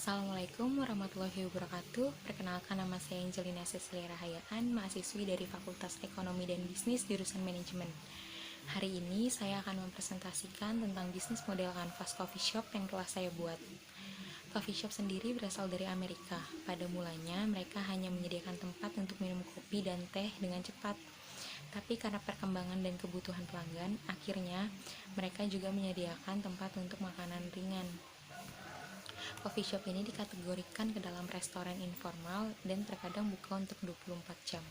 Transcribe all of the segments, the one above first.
Assalamualaikum warahmatullahi wabarakatuh. Perkenalkan, nama saya Angelina Cecilia Rahayaan, mahasiswi dari Fakultas Ekonomi dan Bisnis jurusan Manajemen. Hari ini saya akan mempresentasikan tentang bisnis model kanvas coffee shop yang telah saya buat. Coffee shop sendiri berasal dari Amerika. Pada mulanya mereka hanya menyediakan tempat untuk minum kopi dan teh dengan cepat. Tapi karena perkembangan dan kebutuhan pelanggan, akhirnya mereka juga menyediakan tempat untuk makanan ringan. Coffee shop ini dikategorikan ke dalam restoran informal dan terkadang buka untuk 24 jam.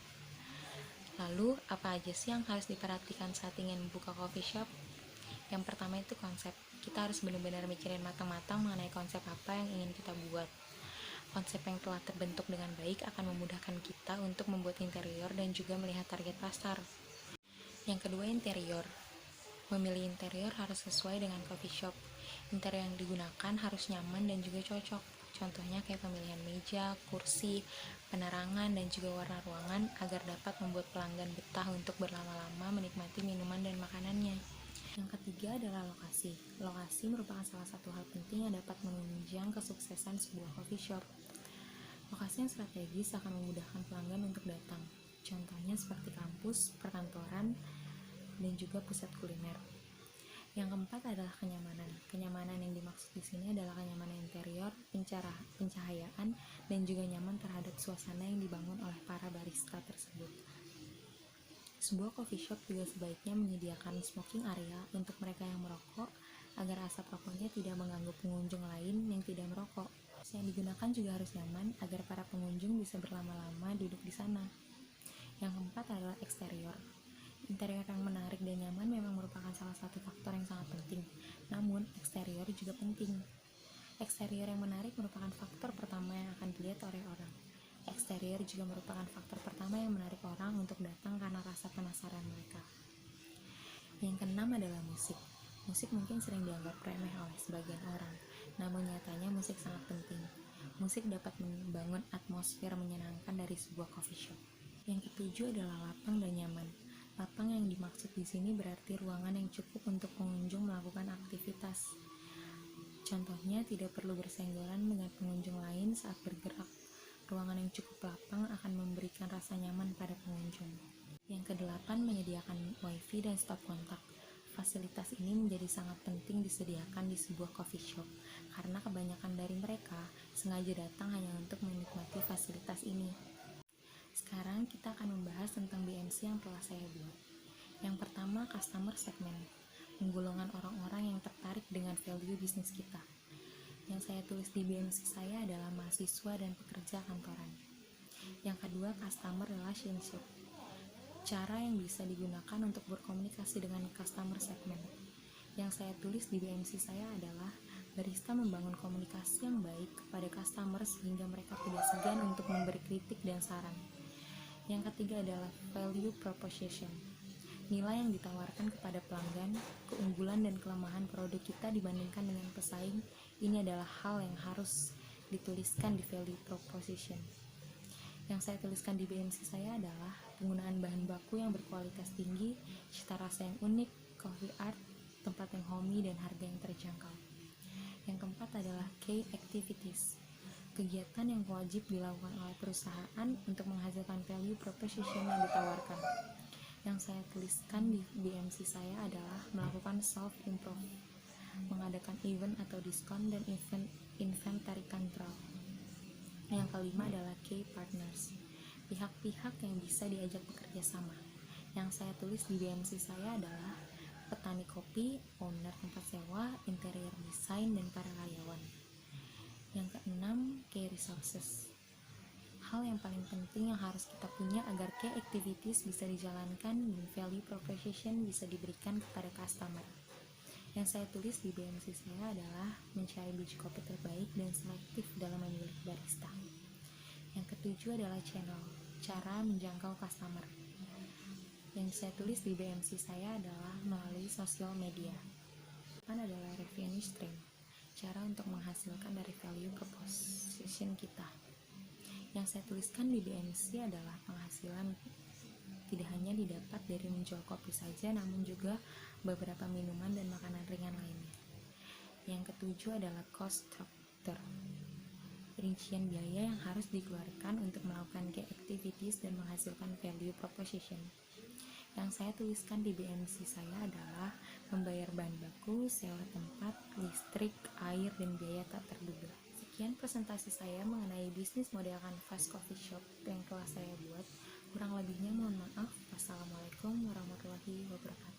Lalu, apa aja sih yang harus diperhatikan saat ingin membuka coffee shop? Yang pertama itu konsep. Kita harus benar-benar mikirin matang-matang mengenai konsep apa yang ingin kita buat. Konsep yang telah terbentuk dengan baik akan memudahkan kita untuk membuat interior dan juga melihat target pasar. Yang kedua, interior. Memilih interior harus sesuai dengan coffee shop. Interior yang digunakan harus nyaman dan juga cocok. Contohnya kayak pemilihan meja, kursi, penerangan, dan juga warna ruangan agar dapat membuat pelanggan betah untuk berlama-lama menikmati minuman dan makanannya. Yang ketiga adalah lokasi. Lokasi merupakan salah satu hal penting yang dapat menunjang kesuksesan sebuah coffee shop. Lokasi yang strategis akan memudahkan pelanggan untuk datang. Contohnya seperti kampus, perkantoran, dan juga pusat kuliner. Yang keempat adalah kenyamanan. Kenyamanan yang dimaksud di sini adalah kenyamanan interior, pencahayaan, dan juga nyaman terhadap suasana yang dibangun oleh para barista tersebut. Sebuah coffee shop juga sebaiknya menyediakan smoking area untuk mereka yang merokok agar asap rokoknya tidak mengganggu pengunjung lain yang tidak merokok. Yang digunakan juga harus nyaman agar para pengunjung bisa berlama-lama duduk di sana. Yang keempat adalah eksterior. Interior yang menarik dan nyaman memang merupakan salah satu faktor yang sangat penting, namun eksterior juga penting. Eksterior yang menarik merupakan faktor pertama yang akan dilihat oleh orang. Eksterior juga merupakan faktor pertama yang menarik orang untuk datang karena rasa penasaran mereka. Yang keenam adalah musik. Musik mungkin sering dianggap remeh oleh sebagian orang, namun nyatanya musik sangat penting. Musik dapat membangun atmosfer menyenangkan dari sebuah coffee shop. Yang ketujuh adalah lapang dan nyaman. Lapang yang dimaksud di sini berarti ruangan yang cukup untuk pengunjung melakukan aktivitas. Contohnya, tidak perlu bersenggolan dengan pengunjung lain saat bergerak. Ruangan yang cukup lapang akan memberikan rasa nyaman pada pengunjung. Yang kedelapan, menyediakan wifi dan stop kontak. Fasilitas ini menjadi sangat penting disediakan di sebuah coffee shop, karena kebanyakan dari mereka sengaja datang hanya untuk menikmati fasilitas ini. Sekarang kita akan membahas tentang BMC yang telah saya buat. Yang pertama, customer segment, penggolongan orang-orang yang tertarik dengan value bisnis kita. Yang saya tulis di BMC saya adalah mahasiswa dan pekerja kantoran. Yang kedua, customer relationship, cara yang bisa digunakan untuk berkomunikasi dengan customer segment. Yang saya tulis di BMC saya adalah barista membangun komunikasi yang baik kepada customer sehingga mereka tidak segan untuk memberi kritik dan saran. Yang ketiga adalah value proposition, nilai yang ditawarkan kepada pelanggan, keunggulan dan kelemahan produk kita dibandingkan dengan pesaing. Ini adalah hal yang harus dituliskan di value proposition. Yang saya tuliskan di BMC saya adalah penggunaan bahan baku yang berkualitas tinggi, cita rasa yang unik, coffee art, tempat yang homey, dan harga yang terjangkau. Yang keempat adalah key activities, kegiatan yang wajib dilakukan oleh perusahaan untuk menghasilkan value proposition yang ditawarkan. Yang saya tuliskan di BMC saya adalah melakukan self-improve, mengadakan event atau diskon, dan inventory control. Yang kelima adalah key partners, pihak-pihak yang bisa diajak bekerja sama. Yang saya tulis di BMC saya adalah petani kopi, owner tempat sewa, interior design, dan para karyawan. Yang keenam, key resources, hal yang paling penting yang harus kita punya agar key activities bisa dijalankan dan value proposition bisa diberikan kepada customer. Yang saya tulis di BMC saya adalah mencari biji kopi terbaik dan selektif dalam memilih barista. Yang ketujuh adalah channel, cara menjangkau customer. Yang saya tulis di BMC saya adalah melalui sosial media. Yang adalah revenue stream, cara untuk menghasilkan dari value proposition kita. Yang saya tuliskan di BMC adalah penghasilan tidak hanya didapat dari menjual kopi saja, namun juga beberapa minuman dan makanan ringan lainnya. Yang ketujuh adalah cost structure, rincian biaya yang harus dikeluarkan untuk melakukan key activities dan menghasilkan value proposition. Yang saya tuliskan di BMC saya adalah membayar bahan baku, sewa tempat, listrik, air, dan biaya tak terduga. Sekian presentasi saya mengenai bisnis model kanvas coffee shop yang telah saya buat. Kurang lebihnya mohon maaf. Wassalamualaikum warahmatullahi wabarakatuh.